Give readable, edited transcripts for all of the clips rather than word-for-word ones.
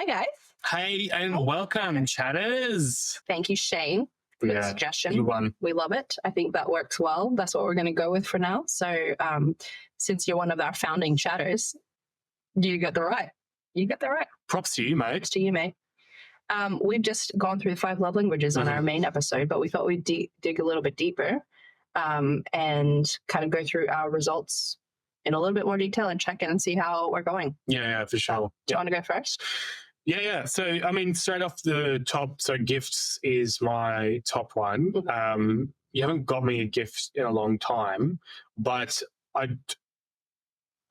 Hi, guys. Hey, and welcome, chatters. Thank you, Shane, for the suggestion. Good one. We love it. I think that works well. That's what we're going to go with for now. So since you're one of our founding chatters, you got the right. You got the right. Props to you, mate. Props to you, mate. We've just gone through the 5 love languages on our main episode, but we thought we'd dig a little bit deeper and kind of go through our results in a little bit more detail and check in and see how we're going. Yeah, for sure. Do you want to go first? Yeah. So, I mean, straight off the top, so gifts is my top one. You haven't got me a gift in a long time, but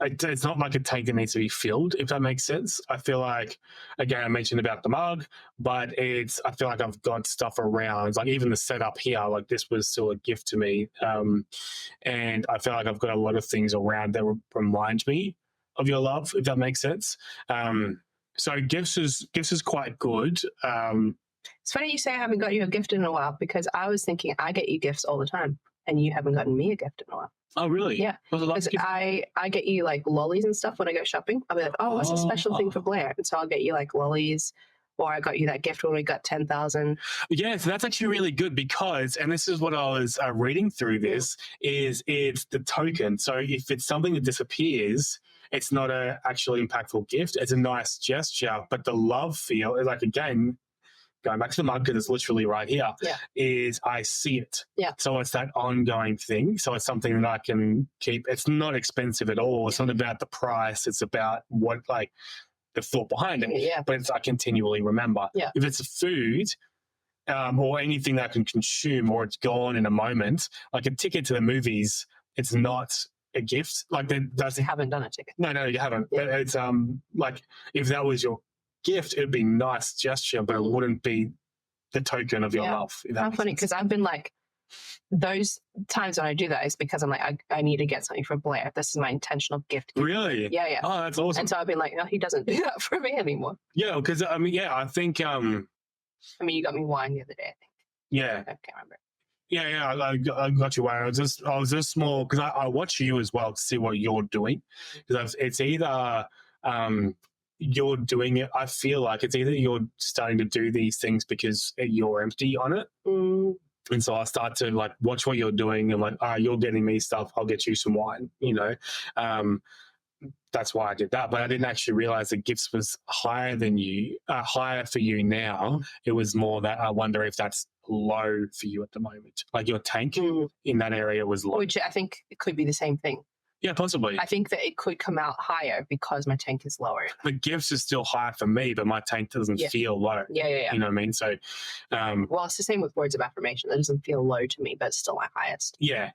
it's not like a tank that needs to be filled, if that makes sense. I feel like, again, I mentioned about the mug, but I feel like I've got stuff around, like even the setup here, like this was still a gift to me. And I feel like I've got a lot of things around that remind me of your love, if that makes sense. So gifts is quite good. It's funny you say I haven't got you a gift in a while, because I was thinking I get you gifts all the time and you haven't gotten me a gift in a while. Oh, really? Yeah. Because I get you like lollies and stuff when I go shopping. I'll be like, oh, what's a special thing for Blair? And so I'll get you like lollies, or I got you that gift when we got 10,000. Yeah, so that's actually really good because, and this is what I was reading through this, is it's the token. So if it's something that disappears, it's not an actually impactful gift. It's a nice gesture, but the love feel is like, again, going back to the mug, because it's literally right here, is I see it. Yeah. So it's that ongoing thing. So it's something that I can keep. It's not expensive at all. It's not about the price. It's about what, like, the thought behind it. Yeah. But I continually remember. Yeah. If it's food or anything that I can consume, or it's gone in a moment, like a ticket to the movies, it's not a gift. Like, you haven't done a ticket. No, you haven't. Yeah. But it's like, if that was your gift, it'd be a nice gesture, but it wouldn't be the token of your love. How funny, because I've been like, those times when I do that is because I'm like, I need to get something for Blair. This is my intentional gift. Really? Yeah. Oh, that's awesome. And so I've been like, no, he doesn't do that for me anymore. Yeah, because I think you got me wine the other day, I think. Yeah. I can't remember. Yeah, I got you wine. I was just more, because I watch you as well to see what you're doing, because it's either you're doing it, I feel like it's either you're starting to do these things because you're empty on it. And so I start to like watch what you're doing and like, you're getting me stuff, I'll get you some wine, That's why I did that. But I didn't actually realize that gifts was higher for you now. It was more that I wonder if that's low for you at the moment. Like your tank in that area was low. Which I think it could be the same thing. Yeah, possibly. I think that it could come out higher because my tank is lower. The gifts is still high for me, but my tank doesn't feel low. Yeah. You know what I mean? So, well, it's the same with words of affirmation. It doesn't feel low to me, but it's still my highest. Yeah.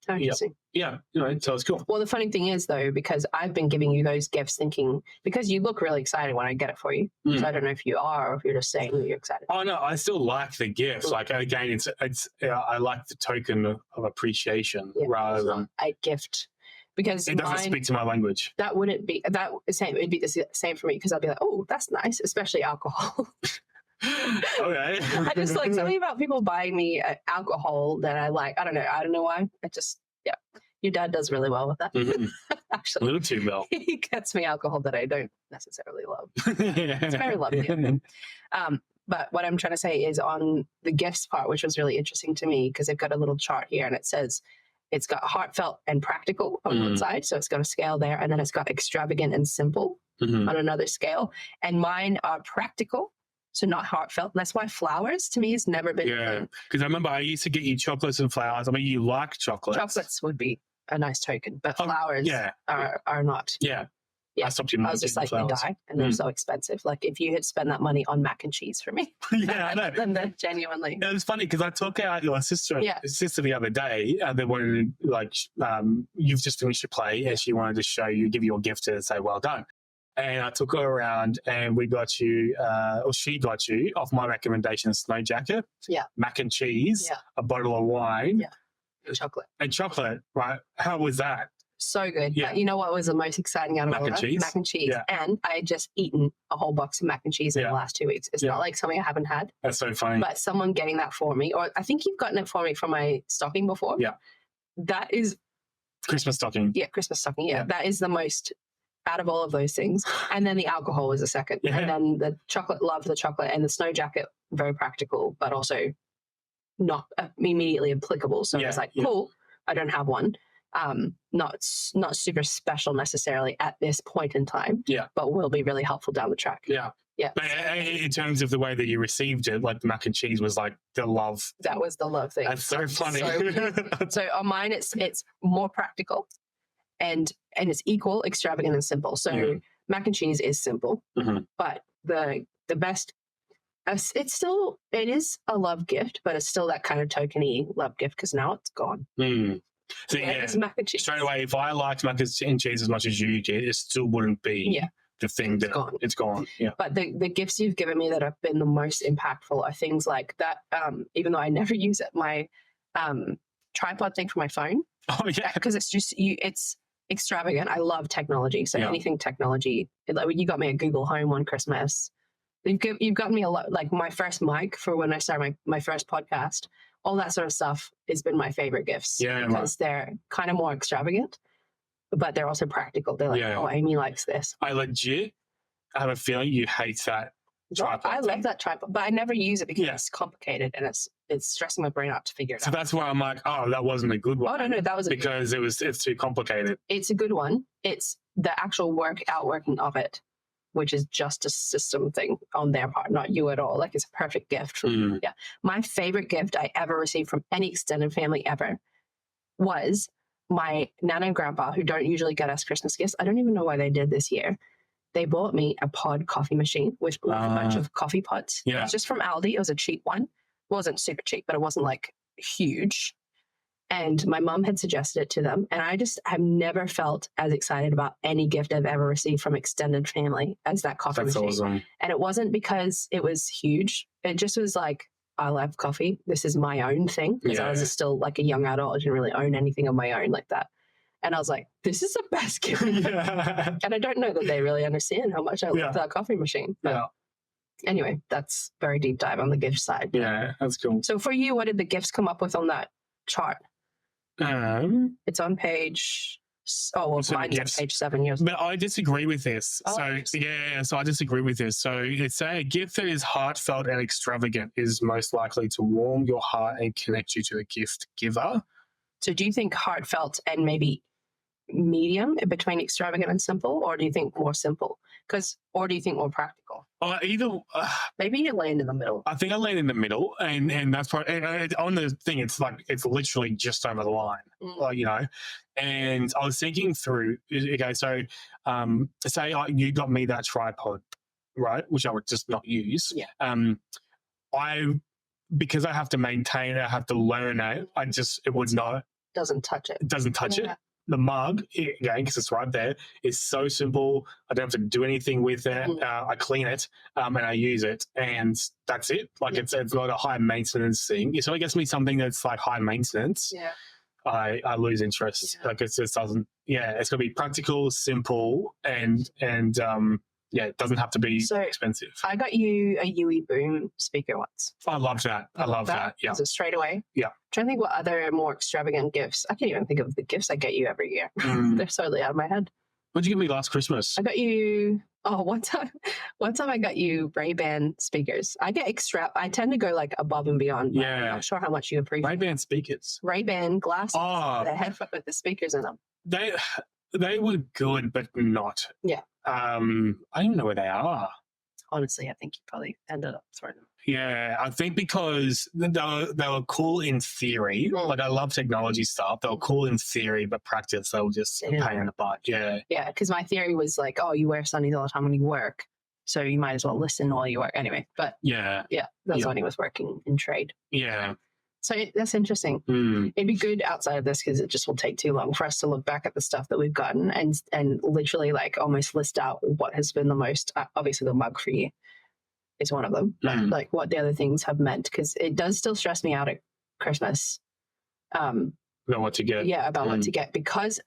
How interesting. Yeah, so it's cool. Well, the funny thing is, though, because I've been giving you those gifts thinking, because you look really excited when I get it for you. So I don't know if you are, or if you're just saying that you're excited. Oh, no, I still like the gifts. Like, again, it's I like the token of appreciation rather than a gift. Because it doesn't speak to my language. That wouldn't be that same. It'd be the same for me, because I'd be like, oh, that's nice, especially alcohol. Okay. I just like something about people buying me alcohol that I like. I don't know why. Your dad does really well with that. Actually, a little too well. He gets me alcohol that I don't necessarily love. It's very lovely. But what I'm trying to say is on the gifts part, which was really interesting to me, because they've got a little chart here and it says it's got heartfelt and practical on one side. So it's got a scale there, and then it's got extravagant and simple on another scale. And mine are practical, so not heartfelt. That's why flowers to me has never been. Yeah, because I remember I used to get you chocolates and flowers. I mean, you like chocolates. Chocolates would be a nice token, but flowers are not. Yeah. I stopped you. I was just like, they die, and they're so expensive. Like, if you had spent that money on mac and cheese for me, yeah, I know. Then genuinely, it was funny because I took out your sister the other day. They wanted to, like, you've just finished your play, and she wanted to give you a gift to say well done. And I took her around, and we got you, or she got you, off my recommendation, a snow jacket, mac and cheese, a bottle of wine, and chocolate. Right? How was that? So good. Yeah. But you know what was the most exciting out of all that? Mac and cheese. Yeah. And I had just eaten a whole box of mac and cheese in the last 2 weeks. It's not like something I haven't had. That's so funny. But someone getting that for me, or I think you've gotten it for me from my stocking before. Yeah. That is... Christmas stocking. Yeah, Christmas stocking. Yeah. That is the most out of all of those things. And then the alcohol was a second. Yeah. And then the chocolate, love the chocolate, and the snow jacket, very practical, but also not immediately applicable. So it's like, cool, I don't have one. Not super special necessarily at this point in time, but will be really helpful down the track. Yeah. But in terms of the way that you received it, like the mac and cheese was like the love. That was the love thing. That's so funny. So on mine, it's more practical, and it's equal, extravagant, and simple. So mac and cheese is simple, but the best. It is a love gift, but it's still that kind of tokeny love gift because now it's gone. So it's mac and cheese. Straight away, if I liked mac and cheese as much as you did, it still wouldn't be the thing that it's gone. Yeah. But the gifts you've given me that have been the most impactful are things like that. Even though I never use it, my tripod thing for my phone. Oh yeah, because it's just it's extravagant. I love technology, so anything technology. Like you got me a Google Home one Christmas. You've gotten me a lot, like my first mic for when I started my first podcast. All that sort of stuff has been my favorite gifts because they're kind of more extravagant, but they're also practical. They're like, oh, Amy likes this. I legit have a feeling you hate that tripod. I love that tripod, but I never use it because it's complicated and it's stressing my brain out to figure it out. So that's why I'm like, oh, that wasn't a good one. Oh no, that was because it's too complicated. It's a good one. It's the actual outworking of it, which is just a system thing on their part, not you at all. Like it's a perfect gift. My favorite gift I ever received from any extended family ever was my nana and grandpa, who don't usually get us Christmas gifts. I don't even know why they did this year. They bought me a pod coffee machine with a bunch of coffee pots. Yeah. It's just from Aldi. It was a cheap one. It wasn't super cheap, but it wasn't like huge. And my mom had suggested it to them. And I just have never felt as excited about any gift I've ever received from extended family as that coffee machine. That's awesome. And it wasn't because it was huge. It just was like, I love coffee. This is my own thing. Because I was still like a young adult. I didn't really own anything of my own like that. And I was like, this is the best gift. And I don't know that they really understand how much I love that coffee machine. But anyway, that's very deep dive on the gift side. Yeah, that's cool. So for you, what did the gifts come up with on that chart? It's on page. Mine's on page 7 years. But I disagree with this. So I disagree with this. So it's a gift that is heartfelt and extravagant is most likely to warm your heart and connect you to the gift giver. So do you think heartfelt and maybe medium between extravagant and simple, or do you think more simple? Or do you think more practical? Maybe you land in the middle. I think I land in the middle, and that's probably on the thing. It's like it's literally just over the line, like And I was thinking through. Okay, so say you got me that tripod, right? Which I would just not use. Yeah. Because I have to maintain it, I have to learn it. It would not. Doesn't touch it. It doesn't touch it. The mug, again, because it's right there, is so simple. I don't have to do anything with it. I clean it and I use it, and that's it. Like it's not a high maintenance thing. So it gets me something that's like high maintenance. Yeah, I lose interest. Like it just doesn't. Yeah, it's got to be practical, simple, and it doesn't have to be expensive. I got you a Yui Boom speaker once. I love that. I love that. Yeah. Is it straight away? Yeah. I'm trying to think what other more extravagant gifts. I can't even think of the gifts I get you every year. They're totally out of my head. What did you give me last Christmas? I got you. One time I got you Ray-Ban speakers. I tend to go like above and beyond. Yeah. I'm not sure how much you appreciate. Ray-Ban speakers. Ray-Ban glasses. The headphone with the speakers in them. They were good, but not. Yeah. I don't even know where they are. Honestly, I think you probably ended up throwing them. Yeah, I think because they were cool in theory. Like I love technology stuff. They were cool in theory, but practice they were just a pain in the butt. Yeah. Yeah, because my theory was like, oh, you wear sunnies all the time when you work, so you might as well listen while you work. Anyway, but that's when he was working in trade. Yeah. So that's interesting. It'd be good outside of this because it just will take too long for us to look back at the stuff that we've gotten and literally like almost list out what has been the most. Obviously, the mug for you is one of them. Like what the other things have meant, because it does still stress me out at Christmas. About what to get. Yeah, about what to get, because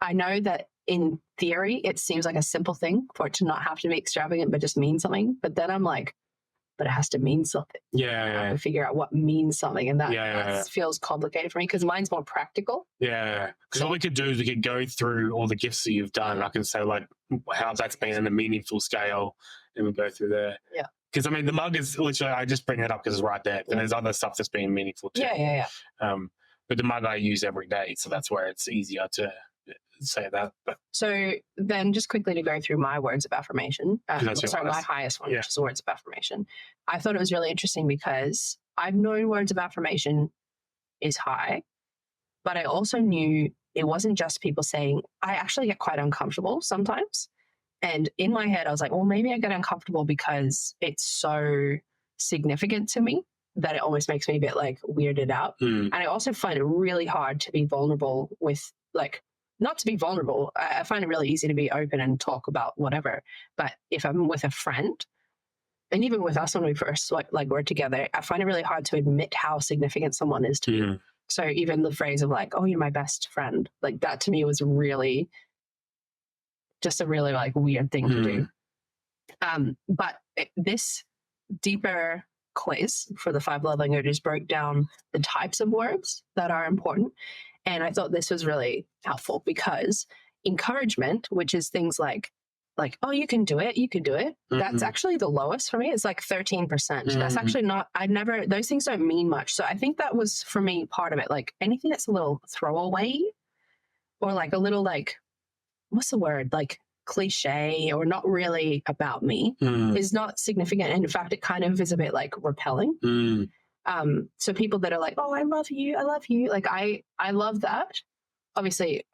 I know that in theory it seems like a simple thing for it to not have to be extravagant but just mean something. But then I'm like, but it has to mean something. Yeah. I have to figure out what means something. And that feels complicated for me because mine's more practical. Yeah. Because what we could do is we could go through all the gifts that you've done. I can say like how that's been in a meaningful scale, and we go through there. Yeah. Because I mean, the mug is literally, I just bring it up because it's right there. And there's other stuff that's been meaningful too. Yeah. But the mug I use every day, so that's where it's easier to say that. But so then just quickly to go through my words of affirmation. Sorry, my highest one, which is words of affirmation. I thought it was really interesting because I've known words of affirmation is high, but I also knew it wasn't just people saying, I actually get quite uncomfortable sometimes. And in my head, I was like, well, maybe I get uncomfortable because it's so significant to me that it almost makes me a bit like weirded out. And I also find it really hard to be vulnerable with not to be vulnerable. I find it really easy to be open and talk about whatever. But if I'm with a friend, and even with us when we first were together, I find it really hard to admit how significant someone is to me. So even the phrase of like, oh, you're my best friend, like that to me was really just a really weird thing to do. But this deeper quiz for the 5 love languages broke down the types of words that are important. And I thought this was really helpful because encouragement, which is things like, oh, you can do it. That's actually the lowest for me. It's like 13%. That's actually not, those things don't mean much. So I think that was for me part of it. Like anything that's a little throwaway or like a little what's the word? Like cliche or not really about me is not significant. And in fact, it kind of is a bit repelling. So people that are like, oh, I love you. Like I love that. Obviously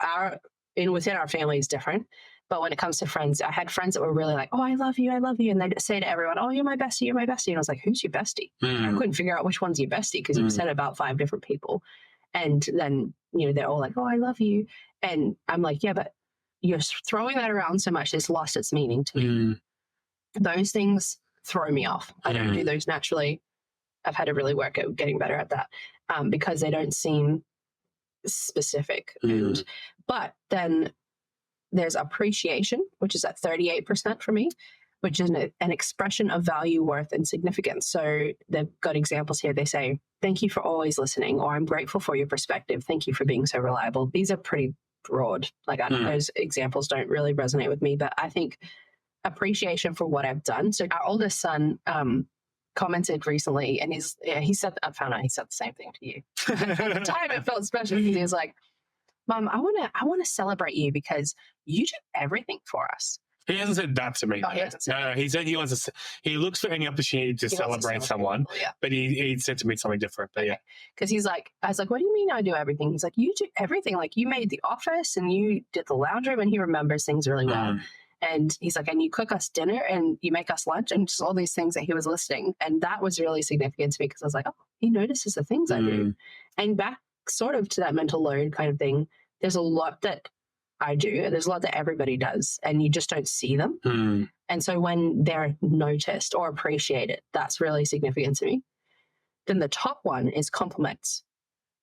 within our family is different. But when it comes to friends, I had friends that were really like, oh, I love you. And they'd say to everyone, oh, you're my bestie. And I was like, who's your bestie? I couldn't figure out which one's your bestie because you said about 5 different people. And then, they're all like, oh, I love you. And I'm like, yeah, but you're throwing that around so much, it's lost its meaning to me. Those things throw me off. I don't do those naturally. I've had to really work at getting better at that because they don't seem specific. But then there's appreciation, which is at 38% for me, which is an expression of value, worth, and significance. So they've got examples here. They say, thank you for always listening, or I'm grateful for your perspective. Thank you for being so reliable. These are pretty broad. Those examples don't really resonate with me, but I think appreciation for what I've done. So our oldest son commented recently, and he said, I found out he said the same thing to you. At the time, it felt special because he was like, Mom, I want to celebrate you because you do everything for us. He hasn't said that to me. Oh, he hasn't said no, he said he looks for any opportunity to celebrate someone, but he said to me something different. But because he's like, I was like, what do you mean I do everything? He's like, you do everything. Like you made the office and you did the lounge room, and he remembers things really well. And he's like, and you cook us dinner and you make us lunch, and just all these things that he was listing. And that was really significant to me because I was like, oh, he notices the things I do. And back sort of to that mental load kind of thing, there's a lot that I do. There's a lot that everybody does, and you just don't see them. And so when they're noticed or appreciated, that's really significant to me. Then the top one is compliments.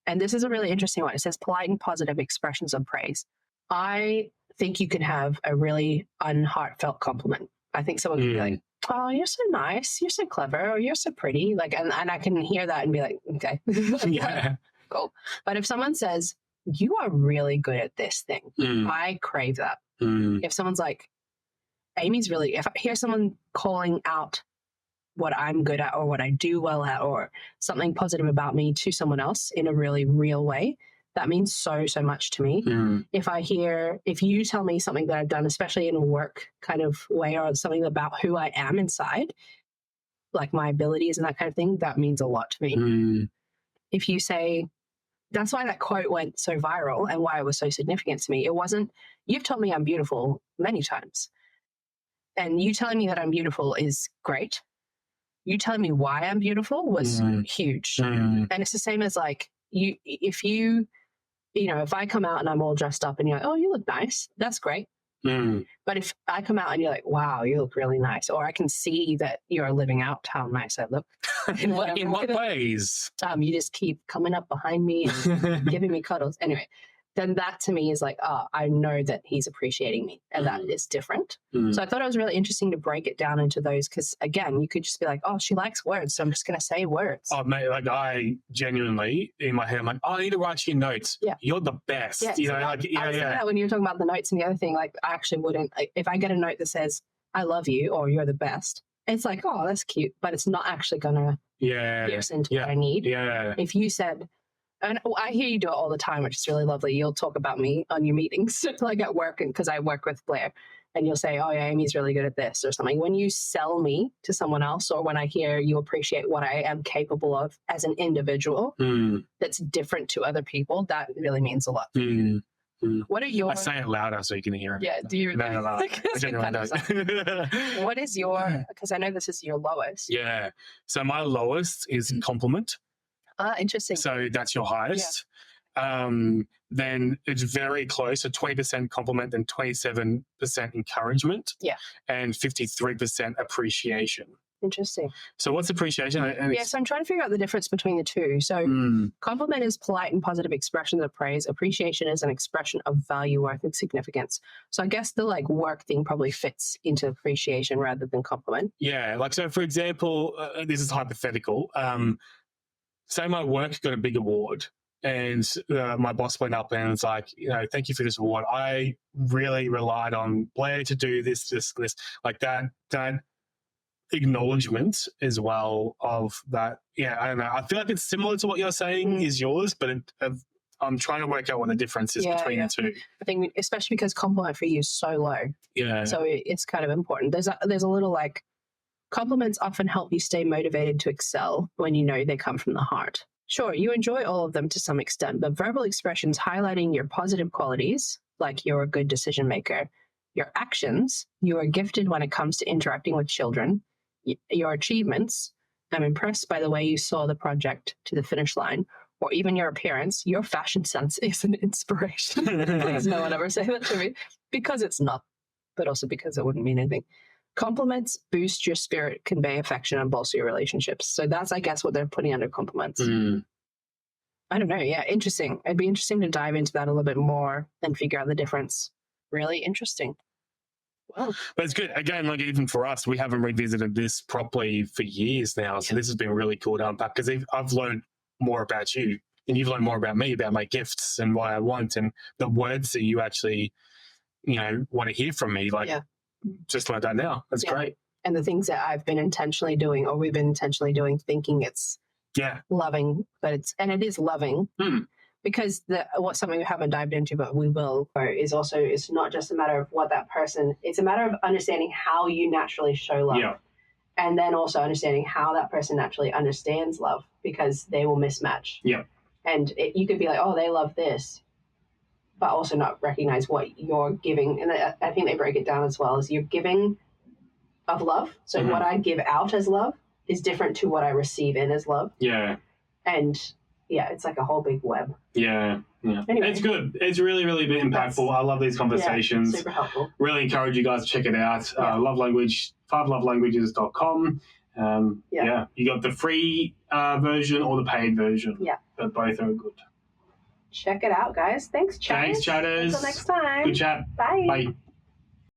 And this is a really interesting one. It says polite and positive expressions of praise. I think you can have a really unheartfelt compliment. I think someone can be like, oh, you're so nice, you're so clever, or you're so pretty. And I can hear that and be like, okay. Cool. But if someone says, you are really good at this thing, I crave that. If someone's like, if I hear someone calling out what I'm good at or what I do well at or something positive about me to someone else in a really real way, that means so much to me. If you tell me something that I've done, especially in a work kind of way, or something about who I am inside, like my abilities and that kind of thing, that means a lot to me. If you say, that's why that quote went so viral and why it was so significant to me. It wasn't, you've told me I'm beautiful many times. And you telling me that I'm beautiful is great. You telling me why I'm beautiful was huge. And it's the same as if I come out and I'm all dressed up and you're like, oh, you look nice, that's great. But if I come out and you're like, wow, you look really nice, or I can see that you're living out how nice I look. In what ways? You just keep coming up behind me and giving me cuddles. Anyway, then that to me is like, oh, I know that he's appreciating me, and that is different. So I thought it was really interesting to break it down into those, because again, you could just be like, oh, she likes words, so I'm just going to say words. Oh, mate, like I genuinely, in my head, I'm like, oh, I need to write you notes. Yeah. You're the best. Yeah, you know, I was saying that when you were talking about the notes, and the other thing, like, I actually wouldn't, like, if I get a note that says, I love you, or you're the best, it's like, oh, that's cute, but it's not actually going to pierce into what I need. Yeah. If you said, and I hear you do it all the time, which is really lovely. You'll talk about me on your meetings, like at work, and because I work with Blair, and you'll say, oh, yeah, Amy's really good at this or something. When you sell me to someone else, or when I hear you appreciate what I am capable of as an individual that's different to other people, that really means a lot. What are your... I say it louder so you can hear it. Yeah, do you... No, I genuinely don't. What is your... Because I know this is your lowest. Yeah. So my lowest is compliment. Interesting. So that's your highest. Yeah. Then it's very close. So 20% compliment and 27% encouragement. Yeah. And 53% appreciation. Interesting. So what's appreciation? So I'm trying to figure out the difference between the two. So compliment is polite and positive expressions of praise. Appreciation is an expression of value, worth, and significance. So I guess the like work thing probably fits into appreciation rather than compliment. Yeah. Like, so for example, this is hypothetical. Say my work got a big award, and my boss went up and was like, you know, thank you for this award. I really relied on Blair to do this, like that acknowledgement as well of that. Yeah, I don't know. I feel like it's similar to what you're saying is yours, but I'm trying to work out what the difference is between the two. I think especially because compliment for you is so low. Yeah. So it's kind of important. There's a little like, compliments often help you stay motivated to excel when you know they come from the heart. Sure, you enjoy all of them to some extent, but verbal expressions highlighting your positive qualities, like you're a good decision maker, your actions, you are gifted when it comes to interacting with children, your achievements, I'm impressed by the way you saw the project to the finish line, or even your appearance, your fashion sense is an inspiration. Please no one ever say that to me, because it's not, but also because it wouldn't mean anything. Compliments boost your spirit, convey affection, and bolster your relationships. So that's, I guess, what they're putting under compliments. I don't know. Yeah, interesting. It'd be interesting to dive into that a little bit more and figure out the difference. Really interesting. Wow. But it's good. Again, like even for us, we haven't revisited this properly for years now. So this has been really cool to unpack, because I've learned more about you, and you've learned more about me, about my gifts and what I want, and the words that you actually, you know, want to hear from me. Like, just like that now. That's great. And the things that I've been intentionally doing, or we've been intentionally doing, thinking it's loving, but it is loving. Because something we haven't dived into, but we will, is also, it's not just a matter of what that person, it's a matter of understanding how you naturally show love. Yeah. And then also understanding how that person naturally understands love, because they will mismatch. Yeah. And you could be like, oh, they love this, but also not recognize what you're giving. And I think they break it down as well as you're giving of love. So what I give out as love is different to what I receive in as love. Yeah. And it's like a whole big web. Yeah. Yeah. Anyway. It's good. It's really, really impactful. I love these conversations. Yeah, super helpful. Really encourage you guys to check it out. Love Language, 5lovelanguages.com. You got the free version or the paid version. Yeah. But both are good. Check it out, guys. Thanks, chatters. Until next time. Good chat. Bye. Bye.